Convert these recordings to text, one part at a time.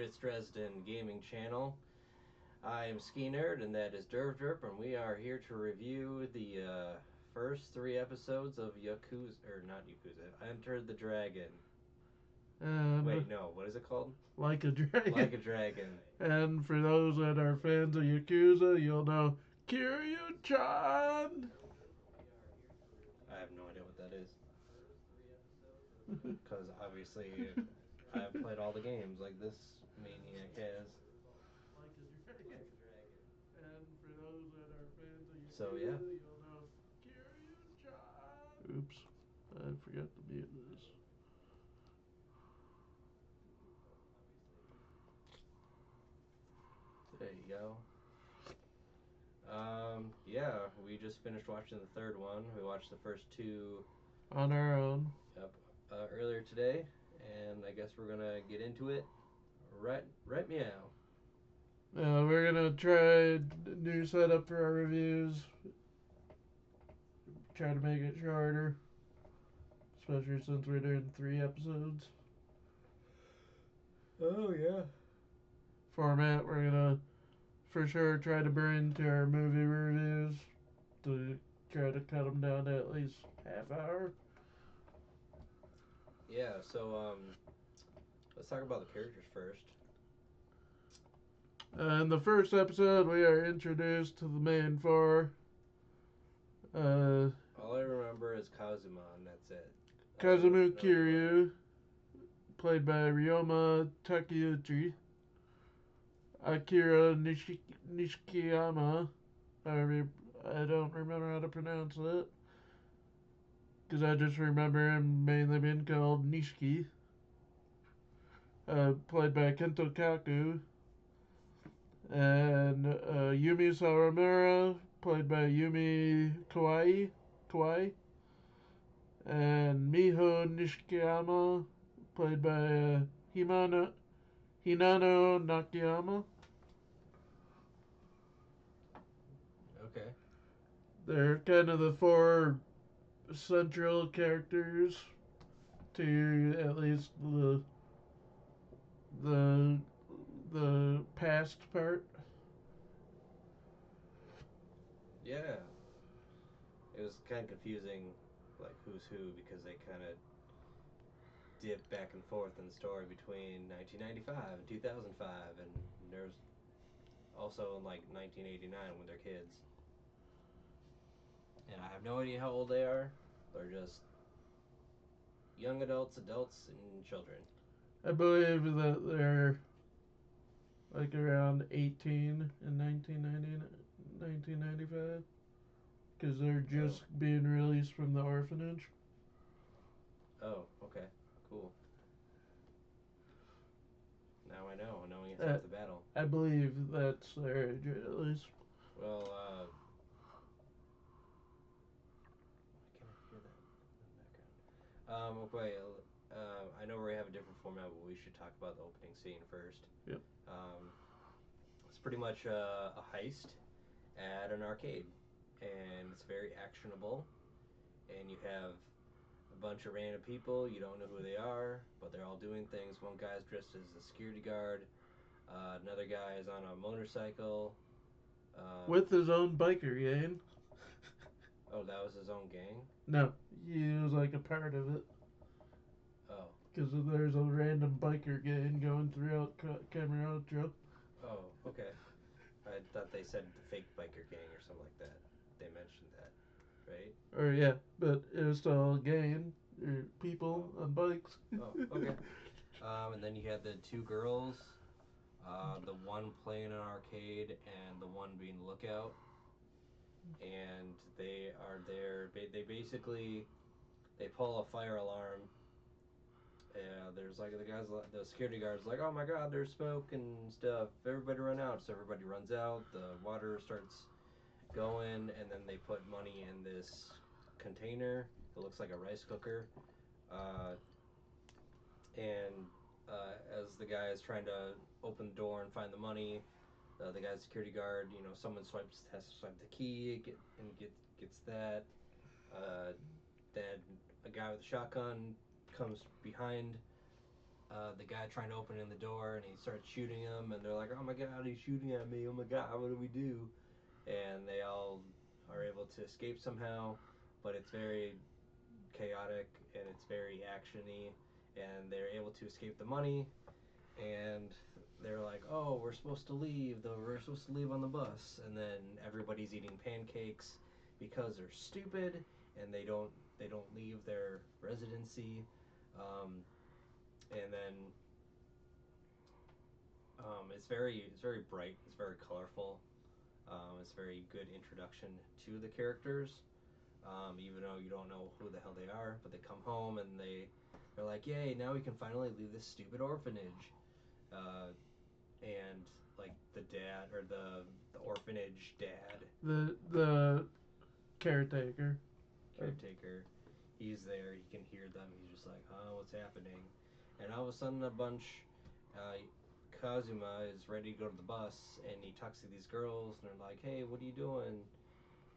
Fitz Dresden Gaming Channel. I am Ski Nerd, and that is Derv Derp, and we are here to review the first three episodes of Yakuza, or not Yakuza, Enter the Dragon. Wait, And no, what is it called? like a dragon. Like a Dragon. And for those that are fans of Yakuza, you'll know Kiryu-chan. I have no idea what that is, because obviously I haven't played all the games like this maniac has. Like a dragon. And for those that are fans of So yeah, Yakuza, you'll know Kiryu-chan. Oops, I forgot to mute this. there you go. Yeah, we just finished watching the third one. We watched the first two On our own. up earlier today, and I guess we're gonna get into it. Right meow. We're gonna try a new setup for our reviews. Try to make it shorter, especially since we're doing 3 episodes. Oh yeah. Format we're gonna for sure try to bring to our movie reviews to try to cut them down to at least half hour. Yeah. So let's talk about the characters first. In the first episode, we are introduced to the main four. Uh, All I remember is Kazuma, and that's it. Kazumu None of the rest. Kiryu, played by Ryoma Takeuchi. Akira Nishikiyama, however, I don't remember how to pronounce it. Because I just remember him mainly being called Nishiki. Played by Kento Kaku. And Yumi Sawamura, played by Yumi Kawai. And Miho Nishikiyama, played by Hinano Nakayama. Okay. They're kind of the four central characters to at least the the past part. Yeah. It was kind of confusing, like who's who, because they kind of dip back and forth in the story between 1995 and 2005, and there's also in like 1989 when they're kids. And I have no idea how old they are. They're just young adults, adults, and children. I believe that they're like around 18 in 1995 because they're Oh, just being released from the orphanage. oh, okay, cool. Now I know, knowing it's Uh, half the battle. I believe that's their age at least. Well, why can't I hear that in the background? Okay, I know we have a different format, but we should talk about the opening scene first. Yep. Um, it's pretty much a heist at an arcade, and it's very actionable. And you have a bunch of random people. You don't know who they are, but they're all doing things. One guy's dressed as a security guard. Another guy is on a motorcycle. With Um, his own biker gang. oh, that was his own gang. No, he was like a part of it. Oh, Because there's a random biker gang going throughout Cameroon. oh, okay. I thought they said the fake biker gang or something like that. They mentioned that, right? Or yeah, but it was still a gang or people Oh, on bikes. oh, okay. And then you had the two girls, the one playing an arcade and the one being the lookout, and they are there. They basically they pull a fire alarm. There's like the security guards like, oh my god, there's smoke and stuff. Everybody run out. So everybody runs out. The water starts going, and then they put money in this container. It looks like a rice cooker. Uh, and as the guy is trying to open the door and find the money, the guy's security guard, someone has to swipe the key, gets that. Uh, then a guy with a shotgun comes behind, the guy trying to open in the door, and he starts shooting him, and they're like, "Oh my god, he's shooting at me! Oh my god, what do we do?" And they all are able to escape somehow, but it's very chaotic and it's very actiony, and they're able to escape the money. And they're like, "Oh, we're supposed to leave. Though we're supposed to leave on the bus," and then everybody's eating pancakes because they're stupid and they don't leave their residency. Um, and then it's very bright. It's very colorful. It's a very good introduction to the characters. Even though you don't know who the hell they are, but they come home and they're like, "Yay! Now we can finally leave this stupid orphanage." Uh, and like the dad or the orphanage dad The caretaker. caretaker, he's there. He can hear them. He's just like, "Huh, what's happening?" And all of a sudden, a bunch. Uh, Kazuma is ready to go to the bus, and he talks to these girls, and they're like, "Hey, what are you doing?"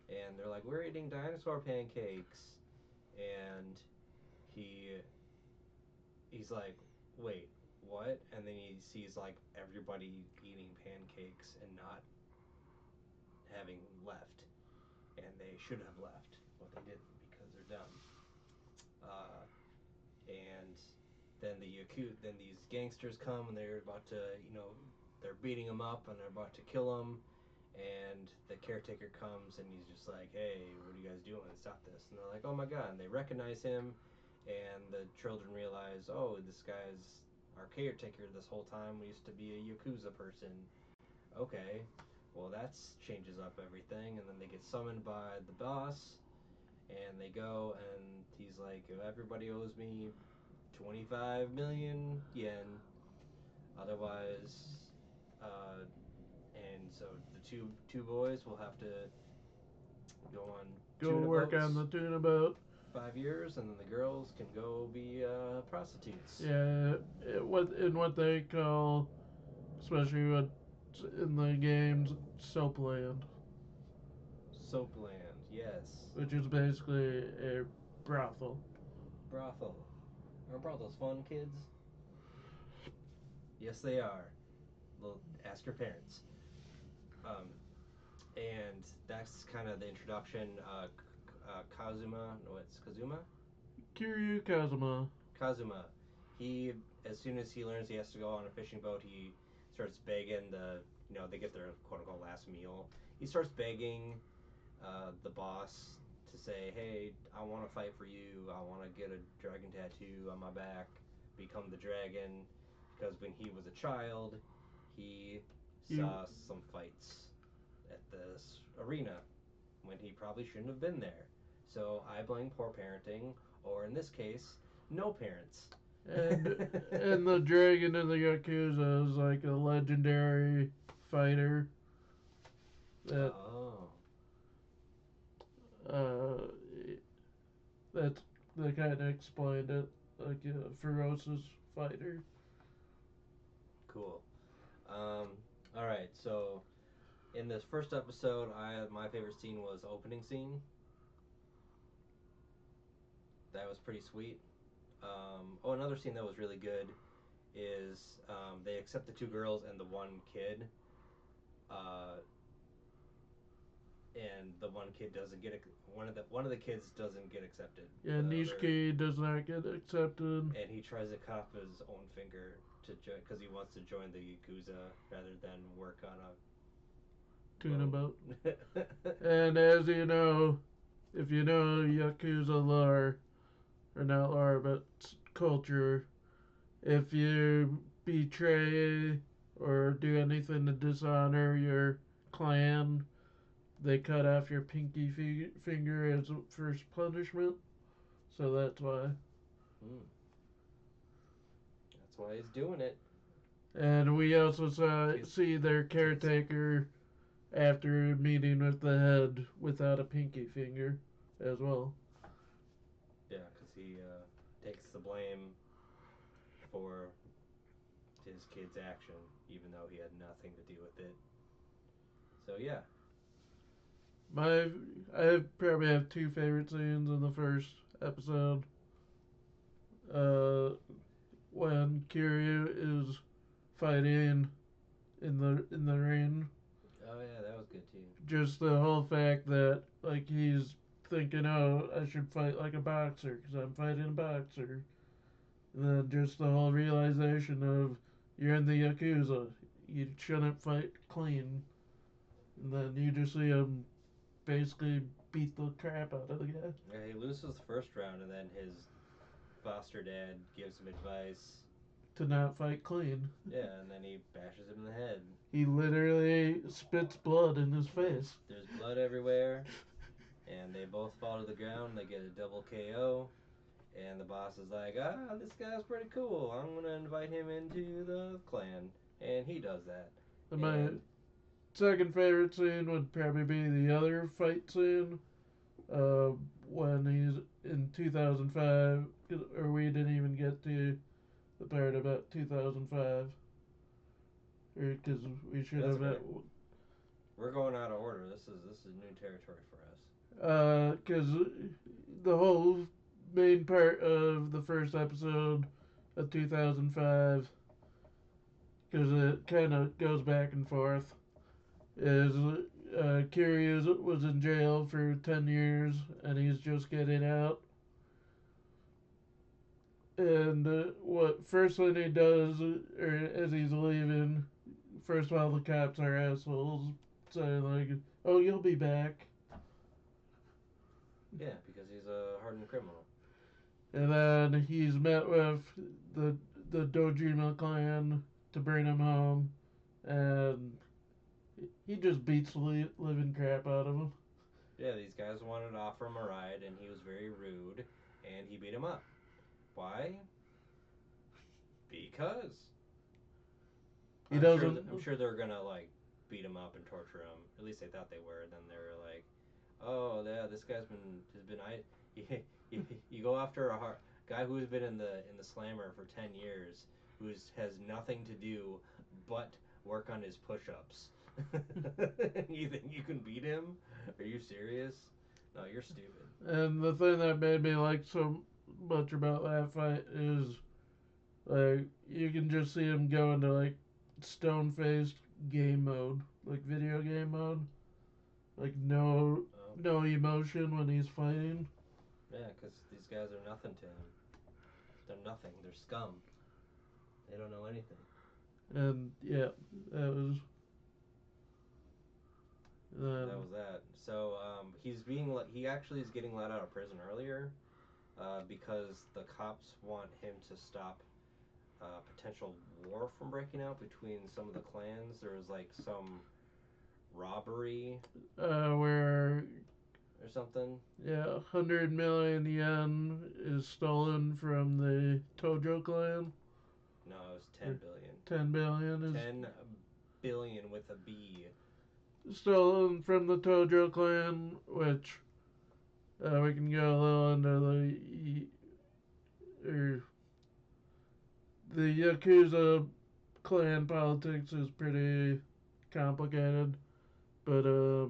And they're like, "We're eating dinosaur pancakes." And he he's like, "Wait, what?" And then he sees like everybody eating pancakes and not having left, and they should have left, but they didn't because they're dumb. Uh, and then then these gangsters come and they're about to, they're beating him up and they're about to kill him. And the caretaker comes and he's just like, "Hey, what are you guys doing? Stop this!" And they're like, "Oh my god!" And they recognize him, and the children realize, "Oh, this guy's our caretaker this whole time. We used to be a Yakuza person." Okay, well that changes up everything. And then they get summoned by the boss, and they go, and he's like, "Everybody owes me 25 million yen, otherwise." Uh, and so the two boys will have to go on Go tuna work on the boats tuna boat. for 5 years, and then the girls can go be prostitutes. Yeah, what they call, especially what in the games, soapland, Soapland, yes. which is basically a brothel. Brothel. Aren't brothels fun, kids? Yes, they are. Well, ask your parents. Um, and that's kind of the introduction. Kazuma, no, it's Kazuma. Kiryu Kazuma. Kazuma, he as soon as he learns he has to go on a fishing boat, he starts begging they get their quote unquote last meal. He starts begging the boss to say, "Hey, I want to fight for you. I want to get a dragon tattoo on my back, become the dragon," because when he was a child, he You saw some fights at this arena when he probably shouldn't have been there. So I blame poor parenting, or in this case, no parents. and the dragon in the Yakuza is like a legendary fighter that Oh, uh that they kind of explained it like a ferocious fighter. cool. All right. So in this first episode, I my favorite scene was the opening scene. That was pretty sweet. Another scene that was really good is they accept the two girls and the one kid. Uh, and the one kid doesn't get one of the kids doesn't get accepted. Yeah, The other Nishiki does not get accepted. and he tries to cut off his own finger to because he wants to join the Yakuza rather than work on a Tuna boat. boat. And as you know, if you know Yakuza lore, or not lore, but culture, if you betray or do anything to dishonor your clan, they cut off your pinky finger as first punishment. So that's why. Hmm, that's why he's doing it. And we also Kids, see their kids. caretaker after meeting with the head without a pinky finger as well. Yeah, because he takes the blame for his kid's action, even though he had nothing to do with it. So yeah. My I probably have two favorite scenes in the first episode. Uh, when Kiryu is fighting in the ring. Oh yeah, that was good too. Just the whole fact that like he's thinking, oh, I should fight like a boxer because I'm fighting a boxer. And then just the whole realization of you're in the Yakuza, you shouldn't fight clean. And then you just see him basically beat the crap out of the guy Yeah, he loses the first round, and then his foster dad gives him advice. to not fight clean. Yeah, and then he bashes him in the head. He literally spits blood in his There's face. there's blood everywhere, and they both fall to the ground. They get a double KO, and the boss is like, this guy's pretty cool. I'm gonna invite him into the clan, and he does that. And my And second favorite scene would probably be the other fight scene uh, when he's in 2005, or we didn't even get to the part about 2005, or because we should that's have. okay. We're going out of order. This is new territory for us. Because the whole main part of the first episode of 2005, because it kind of goes back and forth, is Kiryu was in jail for 10 years and he's just getting out. And what first thing he does, or as he's leaving, first of all, the cops are assholes, saying, like, oh, you'll be back. Yeah, because he's a hardened criminal. And then he's met with the the Dojima clan to bring him home, and he just beats the living crap out of him. Yeah, these guys wanted to offer him a ride, and he was very rude, and he beat him up. Why? Because He I'm sure. doesn't. I'm sure they're gonna like beat him up and torture him. At least they thought they were. And then they were like, "Oh yeah, this guy's been has been I." You go after a guy who's been in the slammer for 10 years, who has nothing to do but work on his push-ups. You think you can beat him? Are you serious? No, you're stupid. And the thing that made me like so much about that fight is like you can just see him go into like stone faced game mode, like video game mode, like Oh, no emotion when he's fighting. yeah, because these guys are nothing to him. They're nothing. They're scum. They don't know anything. And yeah, that was That um, was that. So he actually is getting let out of prison earlier because the cops want him to stop potential war from breaking out between some of the clans. There was like some robbery where or something. yeah, 100 million yen is stolen from the Tojo clan. No, it was Or 10 billion. 10 billion is 10 billion with a B. stolen from the Tojo clan, which we can go a little into or the Yakuza clan politics is pretty complicated, but the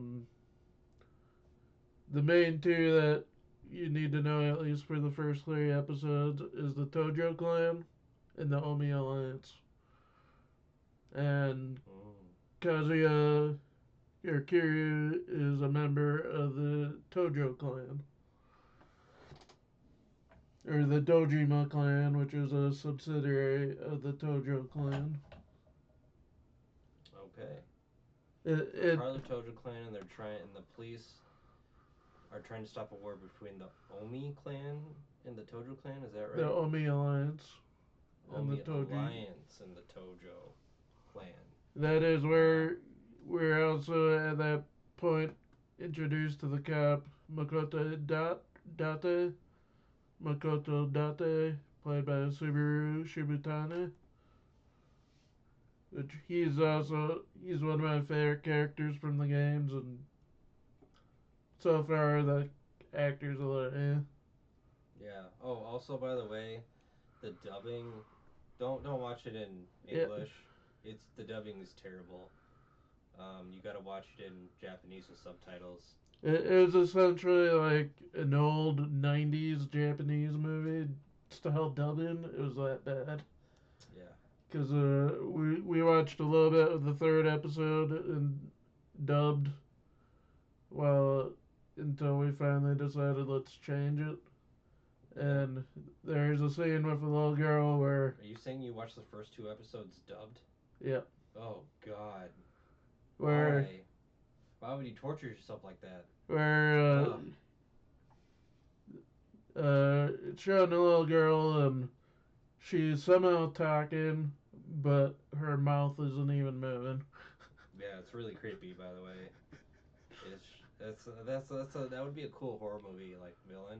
main two that you need to know at least for the first 3 episodes is the Tojo clan and the Omi alliance. And Mm. Kazuya or Kiryu is a member of the Tojo clan. Or the Dojima clan, which is a subsidiary of the Tojo clan. Okay. It, They're it part of the Tojo clan, and they're trying. And the police are trying to stop a war between the Omi clan and the Tojo clan. Is that the right? Omi alliance and the Omi Toji. alliance and the Tojo clan. That is Uh, where we're also at that point introduced to the cop Date, Makoto Date, played by Subaru Shibutani. Which he's one of my favorite characters from the games, and so far the actors a lot. yeah. Oh, also by the way, the dubbing. Don't watch it in Yeah, English. It's the dubbing is terrible. You got to watch it in Japanese with subtitles. it was essentially like an old '90s Japanese movie style dubbing. It was that bad. because we watched a little bit of the third episode and dubbed, well, until we finally decided let's change it. Yeah. And there's a scene with a little girl where, Are you saying you watched the first two episodes dubbed? yeah, Oh God. where Why? Why would you torture yourself like that? where Ugh. it's showing a little girl and she's somehow talking, but her mouth isn't even moving. Yeah, it's really creepy. By the way, it's that would be a cool horror movie like villain,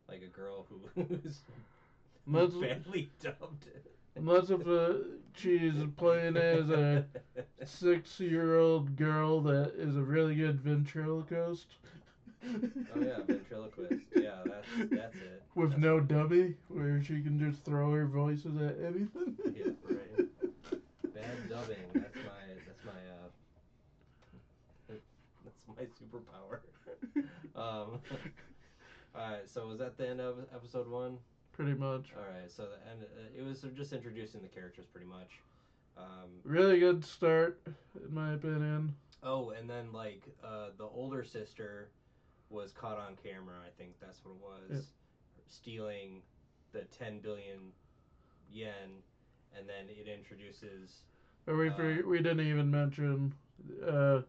like a girl who's Unless, badly dubbed. unless if she's playing as a 6-year-old girl that is a really good ventriloquist. Oh yeah, ventriloquist. Yeah, that's it. With That's no what it is. dummy, where she can just throw her voices at anything. Yeah, right. Bad dubbing. That's my superpower. um, all right. So was that the end of episode one? Pretty much. All right. So the end. It was just introducing the characters pretty much. Really good start, in my opinion. Oh, and then like the older sister was caught on camera. I think that's what it Yeah. was, stealing the 10 billion yen, and then it introduces. But Uh, we didn't even mention uh,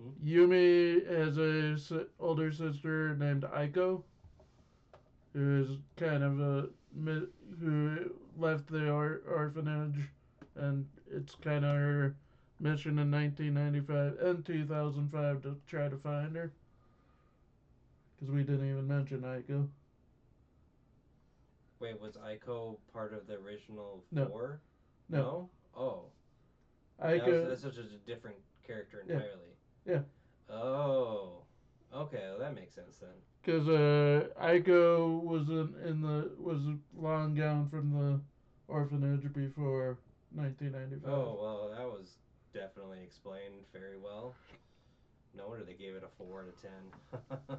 hmm? Yumi has a older sister named Aiko, who is kind of a who left the orphanage, and it's kind of her mission in 1995 and 2005 to try to find her. Because we didn't even mention Aiko. Wait, was Aiko part of the original No, four? no. No. Oh, Aiko, that's such a different character yeah, entirely. yeah. Oh, okay, well, that makes sense then. Because Aiko was in the was long gone from the orphanage before 1995. Oh well, that was definitely explained very well. No wonder they gave it a 4 out of 10.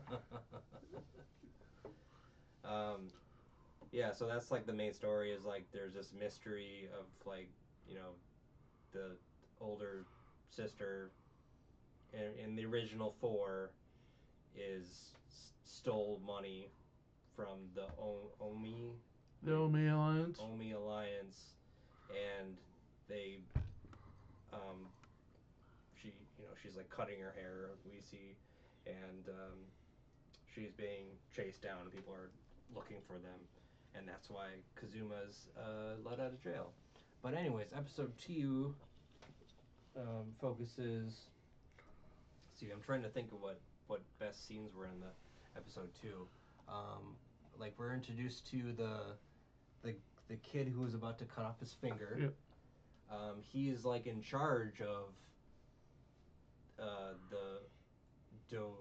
um, yeah, so that's like the main story is like there's this mystery of like you know the older sister in the original four is stole money from the Omi The Omi Alliance. Omi Alliance, and they um, she she's like cutting her hair. We see, and she's being chased down, and people are looking for them, and that's why Kazuma's let out of jail. But anyways, episode 2 focuses. See, I'm trying to think of what best scenes were in the episode 2. Like we're introduced to the the kid who was about to cut off his finger. Yeah. He is like in charge of the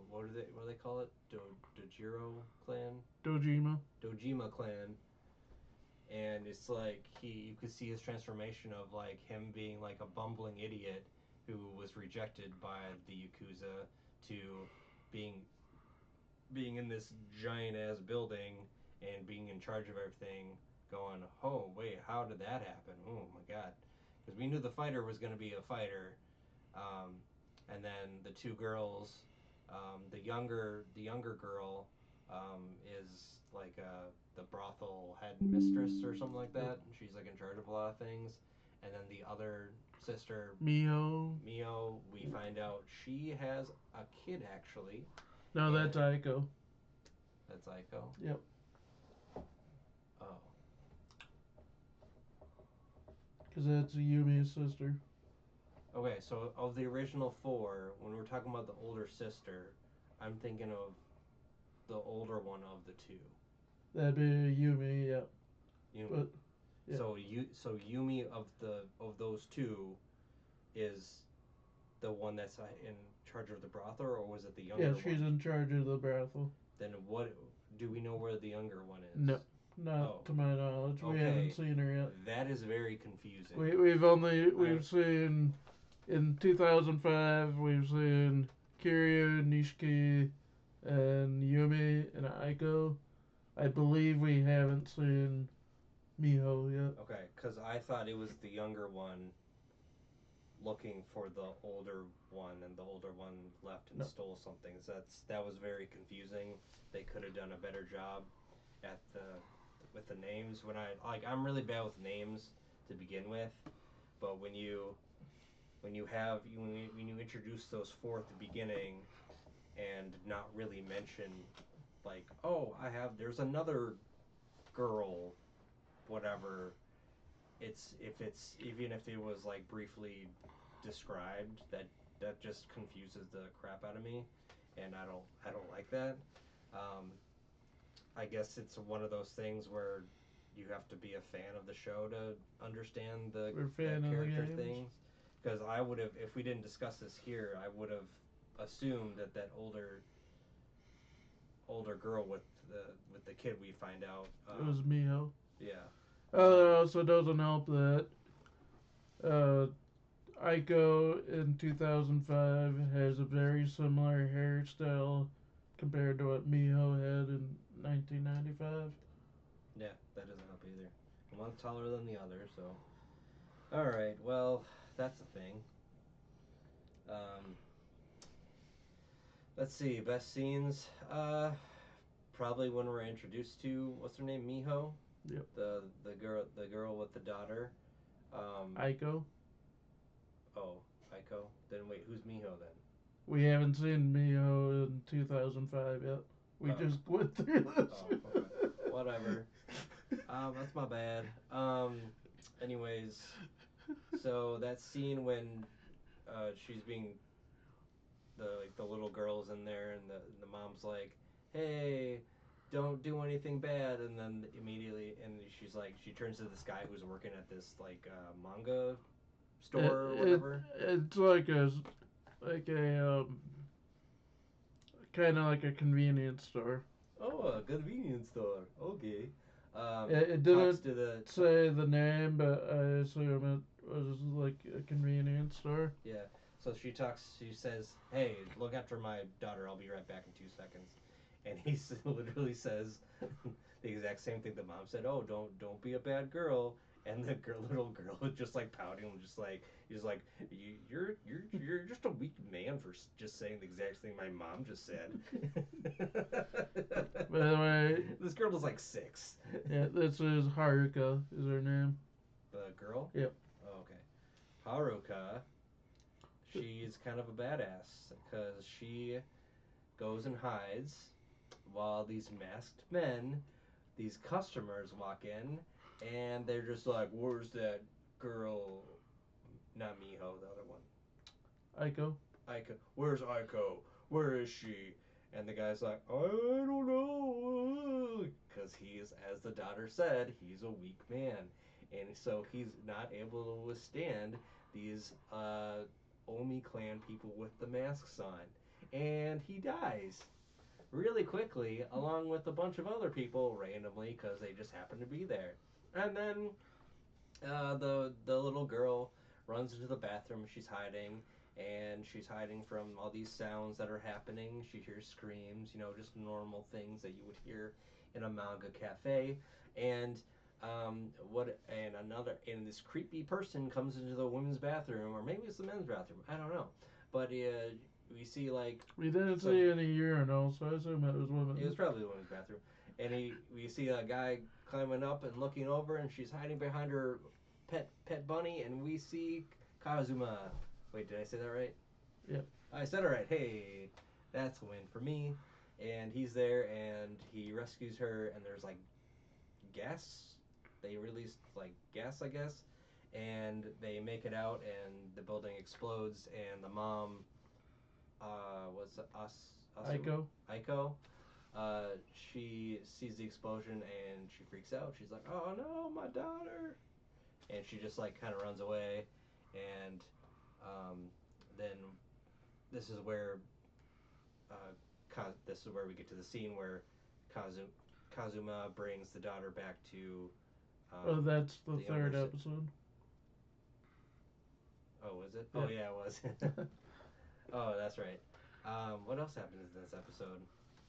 what do they call it? Dojiro clan, Dojima. Dojima clan, and it's like you could see his transformation of like him being like a bumbling idiot who was rejected by the Yakuza to being being in this giant ass building and being in charge of everything, going, oh wait, how did that happen? Oh my god, because we knew the fighter was going to be a fighter, um, and then the two girls, the younger girl is like the brothel head mistress or something like that. She's like in charge of a lot of things, and then the other sister, Miho. Mio, we find out she has a kid actually, No, and that's Aiko. that's Aiko. Yep. Oh, Because that's Yumi's sister. okay. So of the original four, when we're talking about the older sister, I'm thinking of the older one of the two. That'd be Yumi, yep. Yumi. But, yeah. So Yumi of those two is the one that's in charge of the brothel, or was it the younger Yeah, one? she's in charge of the brothel. Then what do we know where the younger one is? No, not Oh, to my knowledge. We haven't okay. seen her yet. That is very confusing. We've seen in 2005 we've seen Kiryu, Nishiki, and Yumi and Aiko. I believe we haven't seen Miho, yeah. Okay, because I thought it was the younger one looking for the older one, and the older one left and No, stole something. So that was very confusing. They could have done a better job at the with the names. I'm really bad with names to begin with, but when you introduce those four at the beginning and not really mention like, oh, I have there's another girl, whatever. It's even if it was like briefly described, that just confuses the crap out of me, and I don't like that. Um, I guess it's one of those things where you have to be a fan of the show to understand we're a the fan of the character games. things. Because I would have, if we didn't discuss this here, I would have assumed that older girl with the kid we find out. It was Miho. Yeah. That Um, also doesn't help that uh, Aiko in 2005 has a very similar hairstyle compared to what Miho had in 1995. yeah, that doesn't help either. One's taller than the other, so. All right. Well, that's a thing. Um, let's see. Best scenes. Probably when we're introduced to what's her name, Miho, Yep. the girl with the daughter. Um, Aiko. oh, Aiko. Then wait, who's Miho then? We haven't seen Miho in 2005 yet. We Oh, just went through this. oh, okay. Whatever. That's my bad. Anyways, so that scene when she's being the little girl's in there, and the mom's like, "Hey, don't do anything bad," and then immediately, and she's like, she turns to this guy who's working at this like manga store or whatever. It's like a kind of like a convenience store. Oh, a convenience store. Okay. It Talks didn't to the say the name, but I assume it was like a convenience store. yeah. So she talks. She says, "Hey, look after my daughter. I'll be right back in 2 seconds." And he literally says the exact same thing the mom said. Oh, don't be a bad girl. And the little girl was just like pouting, just like he's like, you're just a weak man for just saying the exact thing my mom just said. By the way, This girl was like 6. yeah, this is Haruka, is her name. The girl. Yep. Oh, okay. Haruka. She's kind of a badass because she goes and hides while these masked men, these customers walk in, and they're just like, "Where's that girl?" Not Miho, the other one. Aiko. Aiko. Where's Aiko? Where is she? And the guy's like, I don't know. Because he's, as the daughter said, he's a weak man. And so he's not able to withstand these Omi clan people with the masks on. And he dies really quickly, along with a bunch of other people randomly because they just happen to be there. And then the little girl runs into the bathroom. She's hiding from all these sounds that are happening. She hears screams, just normal things that you would hear in a manga cafe. And and this creepy person comes into the women's bathroom, or maybe it's the men's bathroom. I don't know, but we see like We didn't some. see any urinal, so I assume it was It was women. probably the women's bathroom, and we see a guy climbing up and looking over, and she's hiding behind her pet bunny, and we see Kazuma. Wait, did I say that right? Yep. I said it right. Hey, that's a win for me. And he's there, and he rescues her, and there's like gas. They released like gas, I guess, and they make it out, and the building explodes, and the mom was Aiko. Aiko. She sees the explosion and she freaks out. She's like, "Oh no, my daughter!" And she just like kind of runs away. And um, then this is where this is where we get to the scene where Kazu- Kazuma brings the daughter back to Oh, that's the the younger. third episode. Oh, was it? Oh Yeah. yeah, it was. Oh, that's right. What else happens in this episode?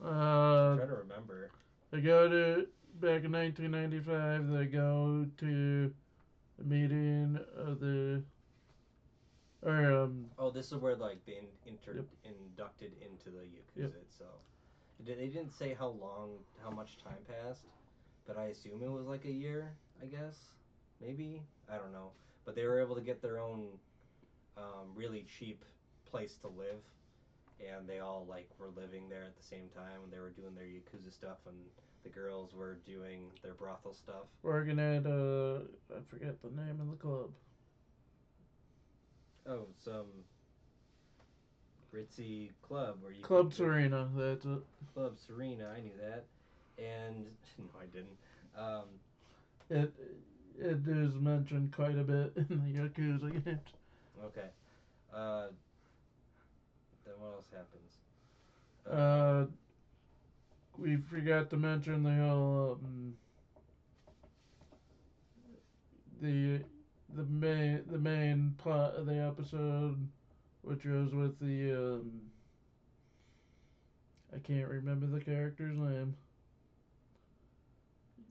I'm uh, trying to remember. They go to back in 1995. They go to a meeting of the or Oh, this is where like they yep, inducted into the yep. Yakuza itself. They didn't say how much time passed, but I assume it was like a year. I guess, maybe, I don't know. But they were able to get their own really cheap place to live, and they all like were living there at the same time, and they were doing their Yakuza stuff, and the girls were doing their brothel stuff. Working at I forget the name of the club. Oh, some ritzy club where you Club could drink. Serena. That's it. Club Serena, I knew that. And no, I didn't. Um, It it is mentioned quite a bit in the Yakuza games. okay. Uh, then what else happens? Uh, Uh, we forgot to mention the whole the the main plot of the episode, which was with the I can't remember the character's name.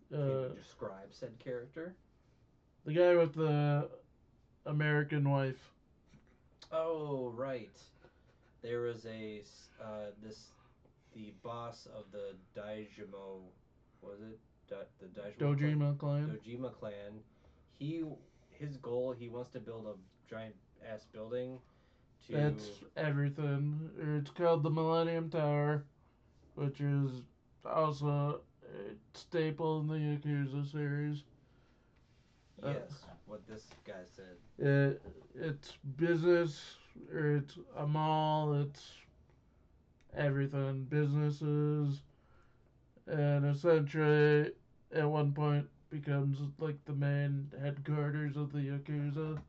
can you Uh, describe said character? the guy with the American wife. Oh, right. There was a this the boss of the Daijimo, was it the Daijimo clan, Dojima clan. Dojima clan. He his goal, he wants to build a giant ass building to. That's everything. It's called the Millennium Tower, which is also a staple in the Yakuza series. Uh, Yes, what this guy said. it's business, or it's a mall, it's everything. Businesses, and essentially, at one point, becomes like the main headquarters of the Yakuza.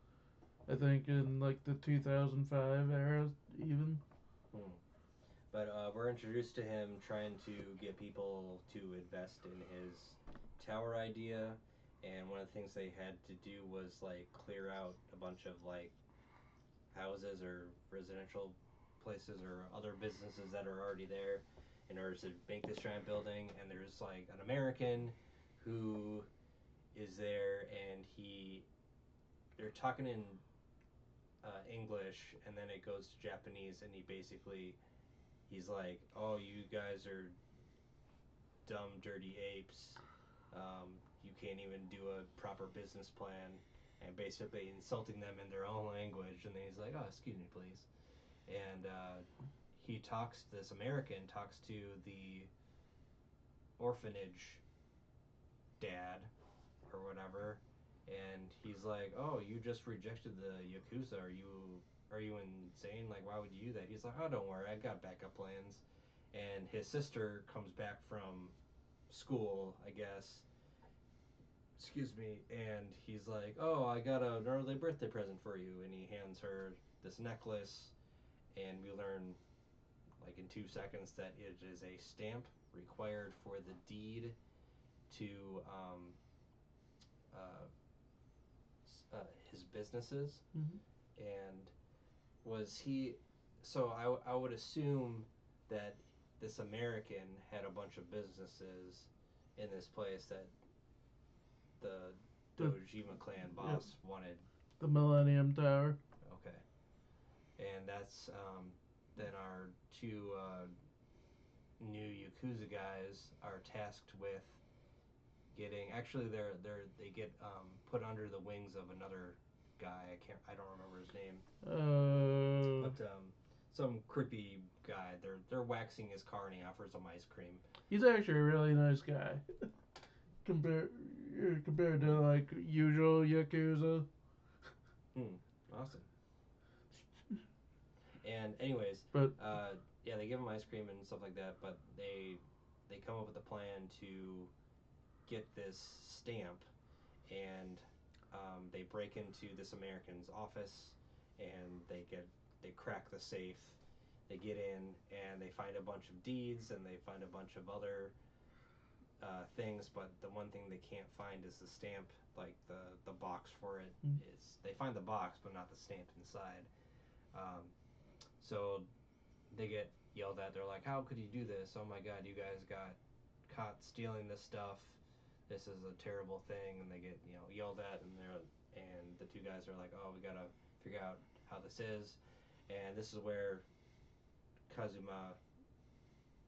I think in like the 2005 era, even. Hmm. But we're introduced to him trying to get people to invest in his tower idea, and one of the things they had to do was like clear out a bunch of like houses or residential places or other businesses that are already there in order to make this giant building. And there's like an American who is there, and they're talking in English, and then it goes to Japanese, and he's like, "Oh, you guys are dumb, dirty apes. You can't even do a proper business plan," and basically insulting them in their own language. And then he's like, "Oh, excuse me, please." And this American talks to the orphanage dad or whatever, and he's like, "Oh, you just rejected the Yakuza. Are you insane? Like, why would you do that?" He's like, "Oh, don't worry, I got backup plans." And his sister comes back from school, I guess. Excuse me. And he's like, "Oh, I got an early birthday present for you." And he hands her this necklace, and we learn, like in 2 seconds, that it is a stamp required for the deed to uh, his businesses. Mm-hmm. And was he? So I would assume that this American had a bunch of businesses in this place that the The Dojima clan yep, boss wanted. the Millennium Tower. Okay, and that's then our two new Yakuza guys are tasked with getting. Actually, they get put under the wings of another guy. I don't remember his name, Uh, but some creepy guy. They're waxing his car, and he offers them ice cream. he's actually a really nice guy compared compared to Hmm. like usual Yakuza. Hmm. Awesome. And anyways, But yeah, they give him ice cream and stuff like that, but they come up with a plan to get this stamp, and they break into this American's office, and they crack the safe. They get in, and they find a bunch of deeds, and they find a bunch of other things, but the one thing they can't find is the stamp. Like the box for it is, they find the box, but not the stamp inside. Um, so they get yelled at. They're like, "How could you do this? Oh my God, you guys got caught stealing this stuff. This is a terrible thing, and they get yelled at, and the two guys are like, oh, we gotta figure out how this is, and this is where Kazuma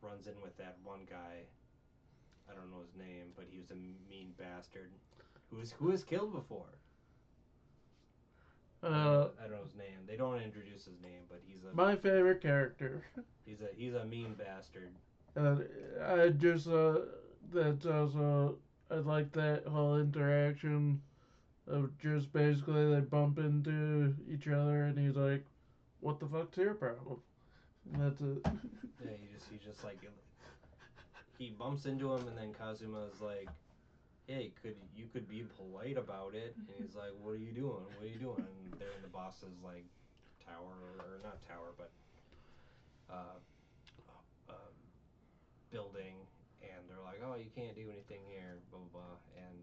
runs in with that one guy. I don't know his name, but he was a mean bastard who was killed before. Uh, I don't know his name. They don't introduce his name, but my favorite character. he's a mean bastard. Uh, I just that's also I like that whole interaction of just basically they bump into each other and he's like, "What the fuck's your problem?" And that's it. Yeah, he just like he bumps into him, and then Kazuma's like, hey, could be polite about it? And he's like, what are you doing? What are you doing? And they're in the boss's like tower, or not tower, but uh, uh, building, and they're like, oh, you can't do anything here, blah blah blah. And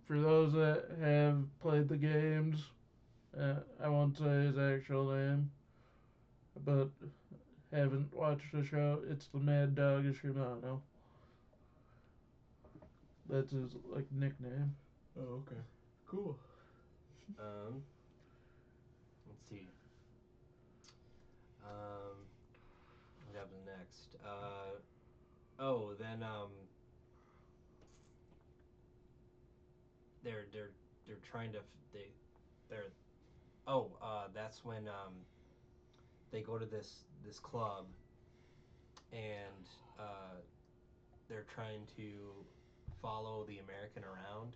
For those that have played the games, I won't say his actual name, but haven't watched the show. It's the Mad Dog Shimano. That's his like nickname. oh, okay, cool. Um, let's see. Um, what happens next? Oh, then they're they're trying to they're that's when they go to this club, and they're trying to follow the American around,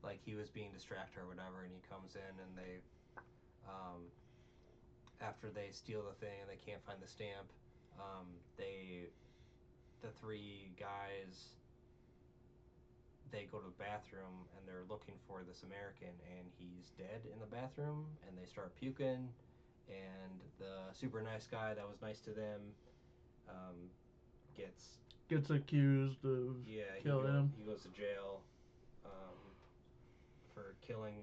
like he was being distracted or whatever, and he comes in, and they um, after they steal the thing and they can't find the stamp, they the three guys, they go to the bathroom and they're looking for this American, and he's dead in the bathroom, and they start puking, and the super nice guy that was nice to them um, gets Gets accused of yeah, killing him. he goes to jail um, for killing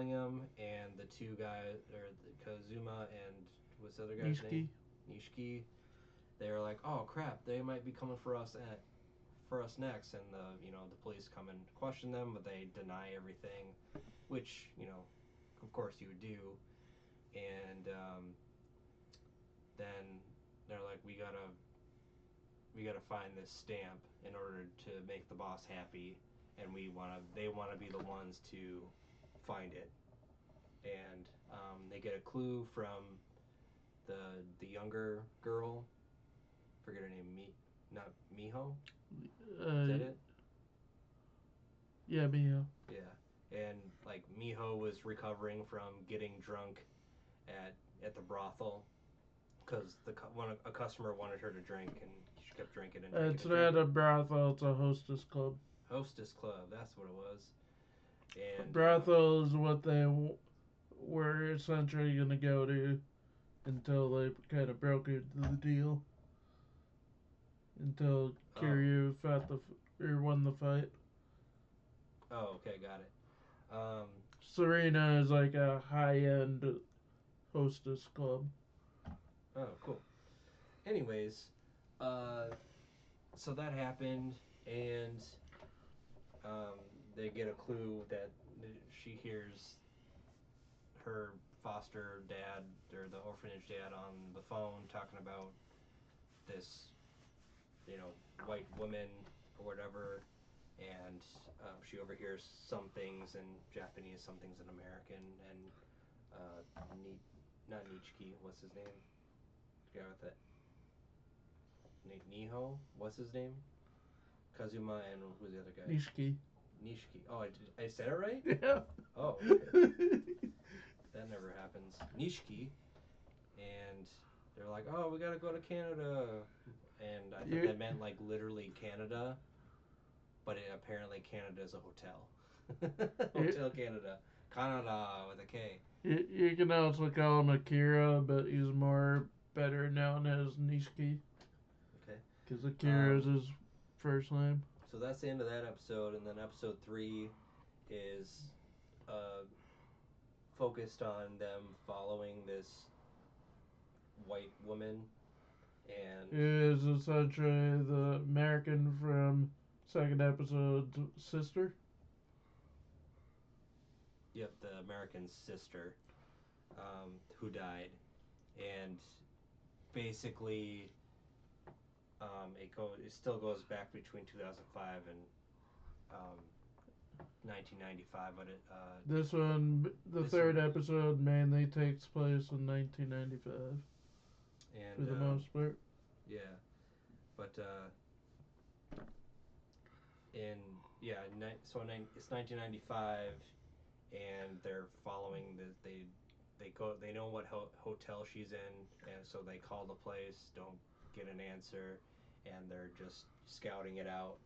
him, and the two guys, or Kazuma and what's the other guy's name, Nishiki. Nishiki, they're like, oh crap, they might be coming for us next, and the police come and question them, but they deny everything, which of course you would do, and then they're like, we gotta find this stamp in order to make the boss happy, and they want to be the ones to find it, and they get a clue from the younger girl, forget her name, not Miho, is Uh, that it? yeah, Mia. Yeah, and like Miho was recovering from getting drunk at the brothel, because a customer wanted her to drink, and she kept drinking and drinking It's and not a drinking. brothel. It's a hostess club. Hostess club, that's what it was. And Brothel is what they were essentially gonna go to until they kind of brokered the deal. Until oh Kiryu fought or won the fight. oh okay, got it. Serena is like a high end hostess club. Oh, cool. Anyways, uh, so that happened, and um, they get a clue that she hears her foster dad, or the orphanage dad, on the phone talking about this, white woman or whatever, and she overhears some things in Japanese, some things in American, and Ni- not Nichiki, what's his name? The guy with that Niho, what's his name? Kazuma, and who's the other guy? Nishiki. Nishiki. Oh, I said it right? Yeah. Oh, okay. That never happens. Nishiki, and they're like, oh, we gotta go to Canada, and I thought you that meant like literally Canada, but apparently Canada is a hotel. you Hotel Canada, Canada with a K. you can also call him Akira, but he's more better known as Nishiki Okay. because Akira is Um, his first name. so that's the end of that episode, and then episode 3 is uh, focused on them following this white woman, And is essentially the American from second episode's sister. yep, the American's sister, who died, and basically, it still goes back between 2005 and um, 1995, but This one, the this third episode, mainly takes place in 1995 for and the most part. yeah, but in yeah, it's 1995, and they're following they know what hotel she's in, and so they call the place, don't get an answer, and they're just scouting it out,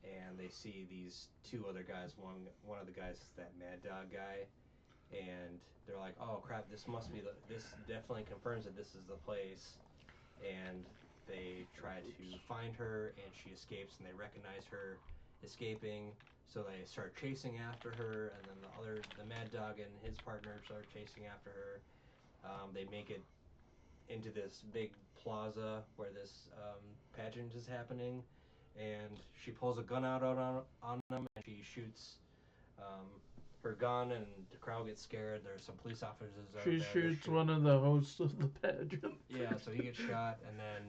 and they see these two other guys. One of the guys is that Mad Dog guy, and they're like, oh crap, this definitely confirms that this is the place, and they try to find her, and she escapes, and they recognize her escaping, so they start chasing after her, and then the Mad Dog and his partner start chasing after her. They make it into this big plaza where this pageant is happening, and she pulls a gun out on them, and she shoots um, her gun, and the crowd gets scared. There's some police officers out She there. They're shoots shooting. one of the hosts of the pageant. Yeah, so he gets shot, and then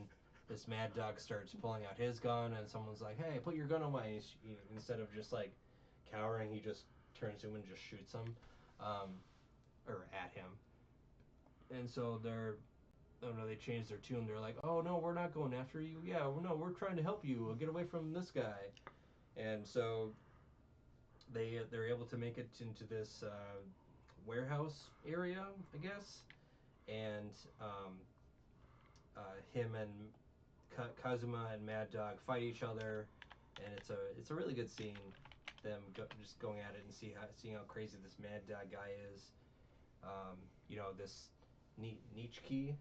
this Mad Dog starts pulling out his gun, and someone's like, "Hey, put your gun away!" Instead of just like cowering, he just turns to him and just shoots him, um, or at him. And so oh no, they changed their tune. They're like, "Oh no, we're not going after you. Yeah, no, we're trying to help you. Get away from this guy." And so they're able to make it into this warehouse area, I guess, and him and Kazuma and Mad Dog fight each other, and it's a really good scene. Just going at it and seeing how crazy this Mad Dog guy is. This Nichiki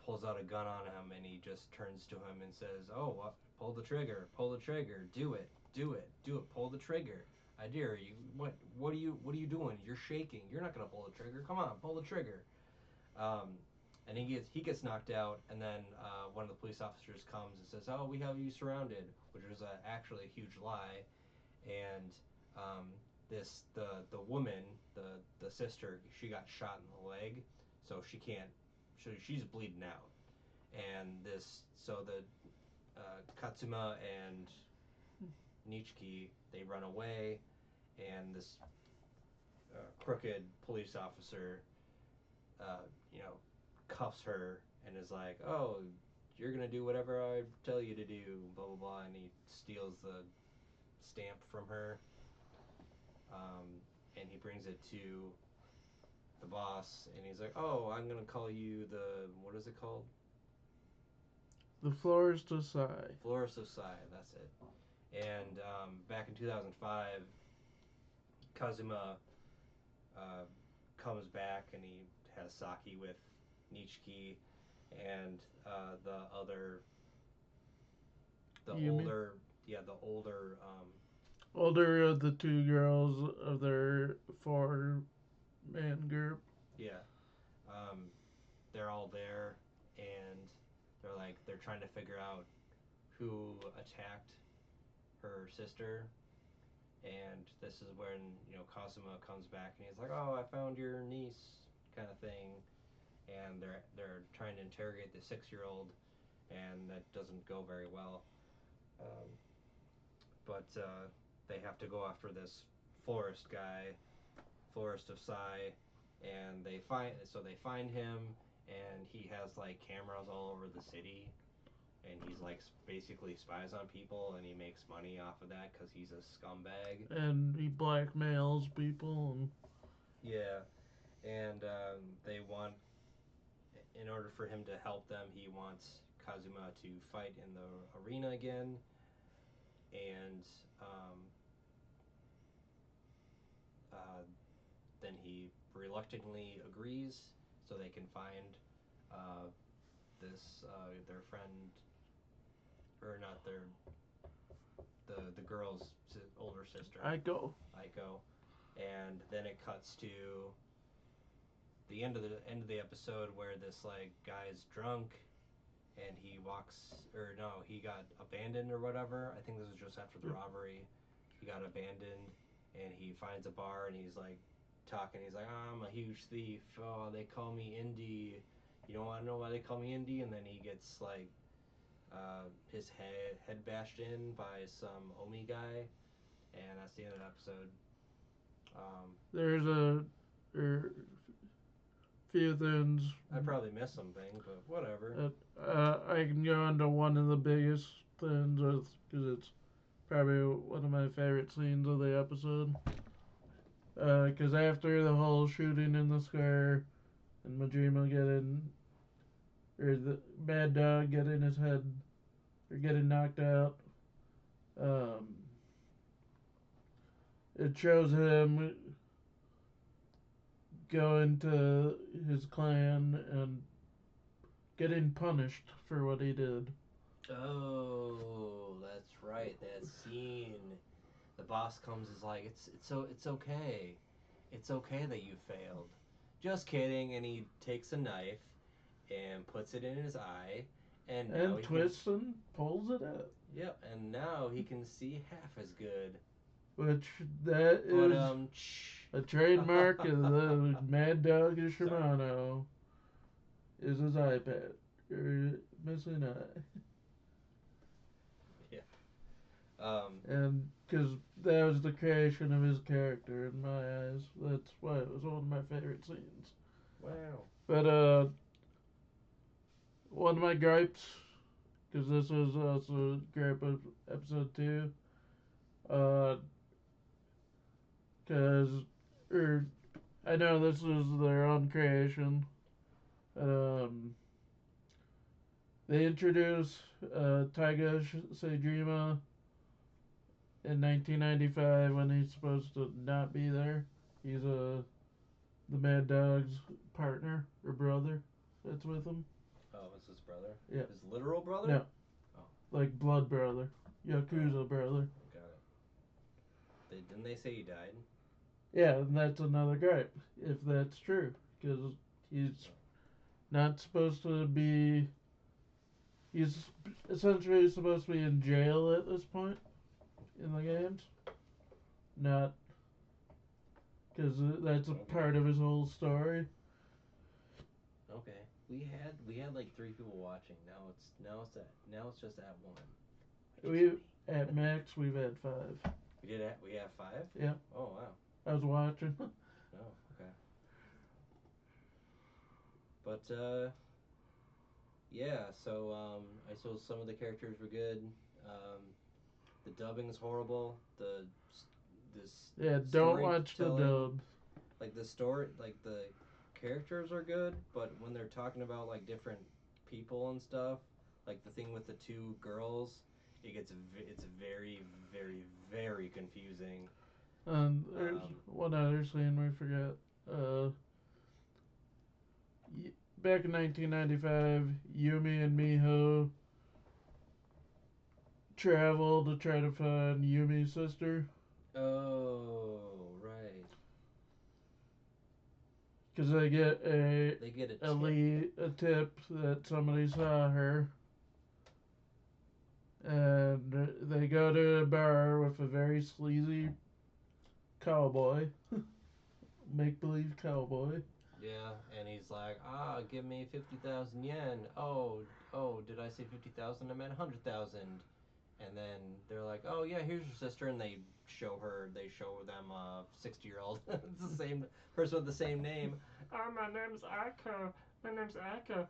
pulls out a gun on him, and he just turns to him and says, "Oh, pull the trigger, pull the trigger, do it, do it, do it, pull the trigger. I dare you. What are you doing? You're shaking. You're not gonna pull the trigger. Come on, pull the trigger." Um, and he gets knocked out, and then one of the police officers comes and says, "Oh, we have you surrounded," which was actually a huge lie. And um, the woman, the sister, she got shot in the leg, so she can't. She's bleeding out, and the Katsuma and Nichiki, they run away, and this crooked police officer uh, you know, cuffs her and is like, "Oh, you're gonna do whatever I tell you to do," blah blah blah, and he steals the stamp from her, and he brings it to the boss, and he's like, "Oh, I'm gonna call you the what is it called? The Florist of Psy. Florist of Psy. That's it." And back in 2005, Kazuma uh, comes back and he has sake with Nichiki and the Yumi. older the older Older of the two girls of their four man group. yeah um, they're all there, and they're trying to figure out who attacked her sister, and this is when Kazuma comes back and he's like, "Oh, I found your niece," kind of thing, and they're trying to interrogate the 6-year-old, and that doesn't go very well. um, but they have to go after this florist guy, Florist of Psy, and they find him, and he has like cameras all over the city, and he's like basically spies on people, and he makes money off of that because he's a scumbag. And he blackmails people. And Yeah, and they want, in order for him to help them, he wants Kazuma to fight in the arena again, and uh, then he reluctantly agrees so they can find uh, their friend, or not their the girl's older sister, I go. Aiko, and then it cuts to the end of the episode where this like guy's drunk, and he walks, or no, he got abandoned or whatever. I think this was just after the Yep. robbery. He got abandoned, and he finds a bar, and he's like talking. He's like, oh, I'm a huge thief. Oh, they call me Indy. You don't want to know why they call me Indy? And then he gets like his head bashed in by some Omi guy, and that's the end of the episode. Um, There's a few things I probably missed something, but whatever. that I can go into one of the biggest things because it's probably one of my favorite scenes of the episode. Because after the whole shooting in the square and Majima getting, or the Mad Dog getting his head, or getting knocked out, um, it shows him going to his clan and getting punished for what he did. Oh, that's right. That scene. The boss comes is like, it's okay. It's okay that you failed. Just kidding. And he takes a knife and puts it in his eye, and now And he can. twists and pulls it out. Yep, and now he can see half as good. Which that But is a trademark of the Mad Dog sorry. Shimano is his iPad. Or missing eye. Yeah. Um. And because that was the creation of his character in my eyes. That's why it was one of my favorite scenes. Wow. But one of my gripes, because this was also a gripe of episode 2, because or I know this is their own creation. Um, they introduced Taiga Seijima in 1995 when he's supposed to not be there. He's the Mad Dog's partner or brother that's with him. Oh, it's his brother. Yeah. His literal brother. No, Oh. like blood brother, Oh. Yakuza brother. Got it. They didn't they say he died? Yeah, and that's another gripe if that's true, because he's Oh. not supposed to be. He's essentially supposed to be in jail at this point in the Oh. games. Not because that's a Okay. part of his whole story. Okay. We had like three people watching. Now it's just at one. Which is We me. at max we've had 5. We have five. Yeah, Oh wow. I was watching. Oh okay. But yeah. So I suppose some of the characters were good. Um, the dubbing's horrible. This Yeah, don't watch the storytelling, dub. like the story, like the characters are good, but when they're talking about like different people and stuff, like the thing with the two girls, it's very very confusing. And there's Um, one other scene we forgot. Uh, Back in 1995, Yumi and Miho travel to try to find Yumi's sister oh right, because they get they get a a tip. lead, a tip that somebody saw her, and they go to a bar with a very sleazy cowboy, make believe cowboy. Yeah, and he's like, give me 50,000 yen. Oh, did I say 50,000? I meant 100,000. And then they're like, oh yeah, here's your sister, and they show them a 60-year-old. It's the same person with the same name. Oh, my name's Akko. My name's Akko.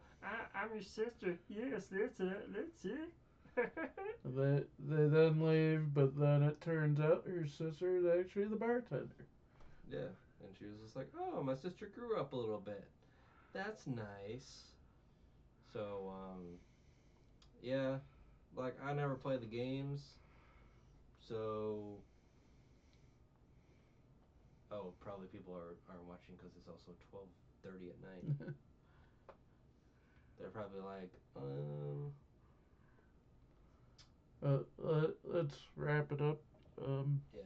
I'm your sister. Yes, that's it. That's it. They then leave, but then it turns out her sister is actually the bartender. Yeah, and she was just like, oh, my sister grew up a little bit. That's nice. So, yeah, like I never played the games, so oh, probably people are watching because it's also 12:30 at night. They're probably like, Let's wrap it up. yeah.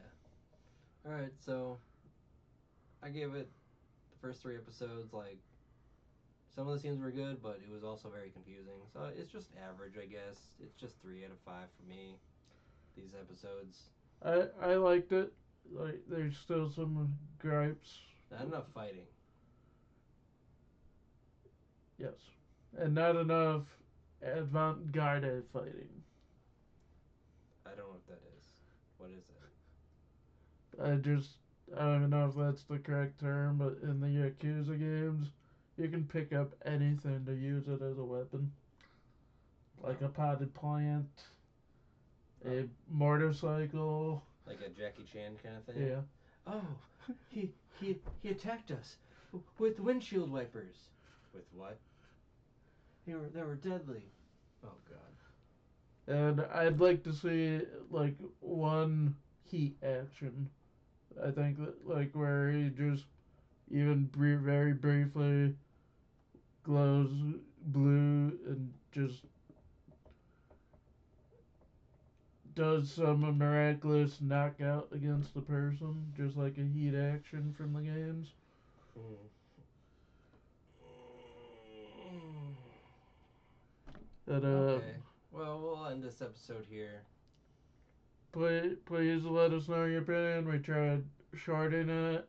All right, so I gave it the first three episodes like Some of the scenes were good, but it was also very confusing. So it's just average, I guess. It's just 3 out of 5 for me. These episodes, I liked it. Like there's still some gripes. not enough fighting. Yes, and not enough avant-garde fighting. I don't know what that is. What is that? I just I don't even know if that's the correct term, but in the Yakuza games, you can pick up anything to use it as a weapon, like Oh, a potted plant, oh, a motorcycle. like a Jackie Chan kind of thing. Yeah. Oh, he attacked us with windshield wipers. With what? They were deadly. Oh God. And I'd like to see like one heat action. I think that like where he just even very briefly glows blue and just does some miraculous knockout against the person, just like a heat action from the games. Hmm. But Okay. Well, we'll end this episode here. please let us know your opinion. We tried shorting it.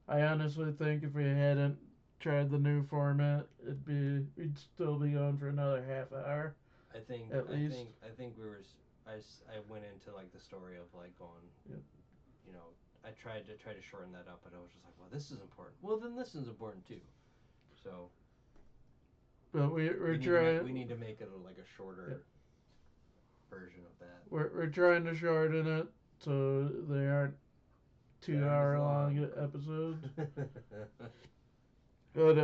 I honestly think if we hadn't tried the new format, we'd still be going for another half hour I think at I least. think I think we were. I went into like the story of like going. Yep. You know, I tried to shorten that up, but I was just like, well, this is important. Well, then this is important too. So But we we're need to make we trying. need to make it like a Yep. shorter version of that. We're trying to shorten it so they aren't two That is hour long long. episodes. But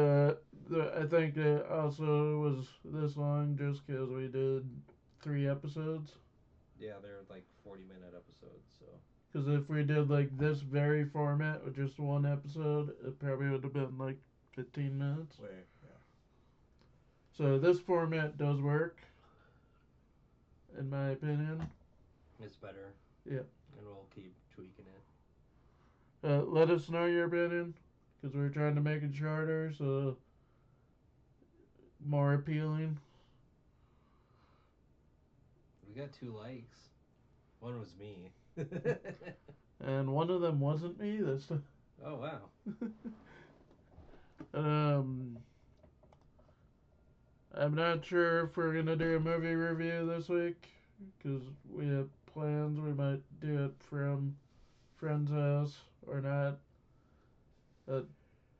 I think it also was this long just because we did 3 episodes. Yeah, they're like 40-minute episodes. So Because if we did like this very format with just one episode, it probably would have been like 15 minutes. where yeah, So this format does work, in my opinion. it's better. Yeah. And we'll keep tweaking it. Let us know your opinion, because we're trying to make it shorter, so more appealing. We got 2 likes. One was me. And one of them wasn't me this time. Oh wow. um, I'm not sure if we're gonna do a movie review this week because we have plans. We might do it from friend's house or not. Uh,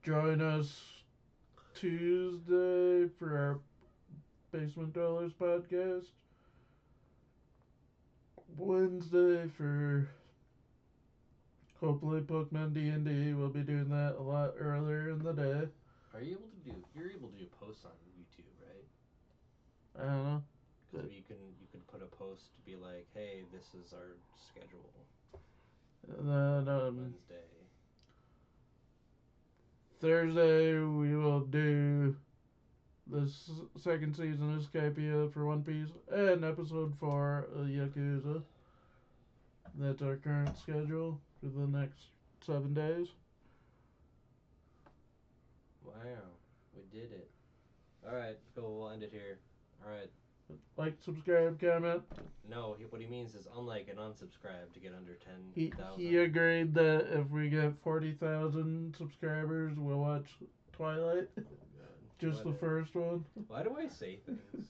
Join us Tuesday for our Basement Dwellers podcast. Wednesday for hopefully Pokemon D&D. We'll be doing that a lot earlier in the day. Are you able to do? You're able to do posts on YouTube, right? I don't know. Because you can put a post to be like, hey, this is our schedule And then on Wednesday. Thursday we will do the second season of Skypiea for One Piece and episode 4 of Yakuza. That's our current schedule for the next 7 days. Wow, we did it. All right, cool. We'll end it here. All right. Like, subscribe, comment. No, what he means is unlike and unsubscribe to get under He 10,000. he agreed that if we get 40,000 subscribers, we'll watch Twilight. Oh God. Just the Whatever. first one. Why do I say things?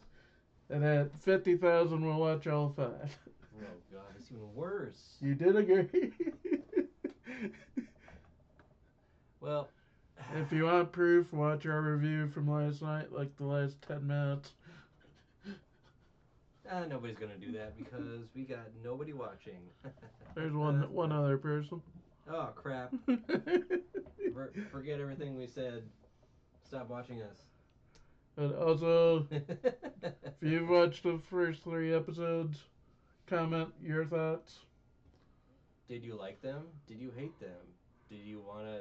And at 50,000, we'll watch all 5. Oh God, it's even worse. You did agree. Well, If you want proof, watch our review from last night, like the last 10 minutes. nobody's gonna do that because we got nobody watching. There's one other person. Oh crap! Forget everything we said. Stop watching us. But also, if you've watched the first 3 episodes, comment your thoughts. Did you like them? Did you hate them? Did you want to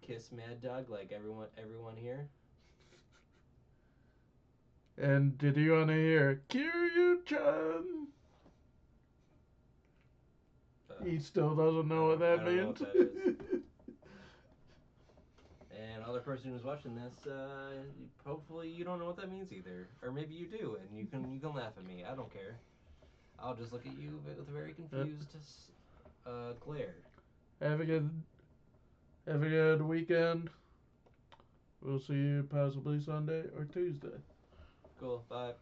kiss Mad Dog like everyone here? And did you want to hear Kiryu-chan? He still doesn't know what I that don't know what means. that is. And other person who's watching this, hopefully you don't know what that means either, or maybe you do, and you can laugh at me. I don't care. I'll just look at you with a very Yep. confused glare. Have a good have a good weekend. We'll see you possibly Sunday or Tuesday. Cool. Bye.